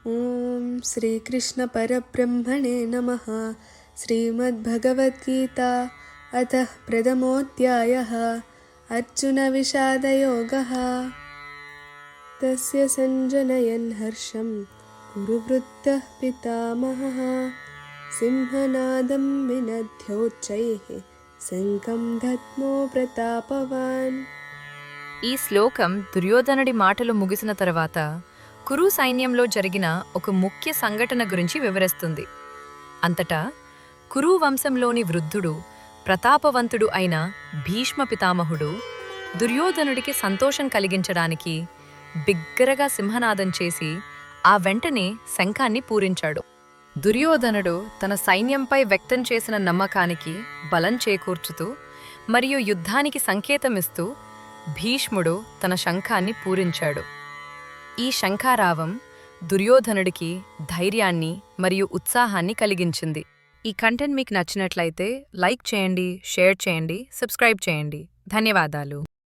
ఓం శ్రీకృష్ణ పరబ్రహ్మణే నమః. శ్రీమద్భగవద్గీతా అథః ప్రథమోऽధ్యాయः. అర్జున విషాదయోగः. తస్య సంజనయన్ హర్షం కురువృద్ధః పితామహः. సింహనాదం వినద్యోచ్చైః శంఖం దద్మో ప్రతాపవాన్. ఈ శ్లోకం దుర్యోధనుడి మాటలు ముగిసిన తర్వాత కురు సైన్యంలో జరిగిన ఒక ముఖ్య సంఘటన గురించి వివరిస్తుంది. అంతటా కురు వంశంలోని వృద్ధుడు, ప్రతాపవంతుడు అయిన భీష్మ పితామహుడు దుర్యోధనుడికి సంతోషం కలిగించడానికి బిగ్గరగా సింహనాదం చేసి ఆ వెంటనే శంఖాన్ని పూరించాడు. దుర్యోధనుడు తన సైన్యంపై వ్యక్తం చేసిన నమ్మకానికి బలం చేకూర్చుతూ మరియు యుద్ధానికి సంకేతమిస్తూ భీష్ముడు తన శంఖాన్ని పూరించాడు. ఈ శంఖారావం దుర్యోధనుడికి ధైర్యాన్ని మరియు ఉత్సాహాన్ని కలిగించింది. ఈ కంటెంట్ మీకు నచ్చినట్లయితే లైక్ చేయండి, షేర్ చేయండి, సబ్స్క్రైబ్ చేయండి. ధన్యవాదాలు.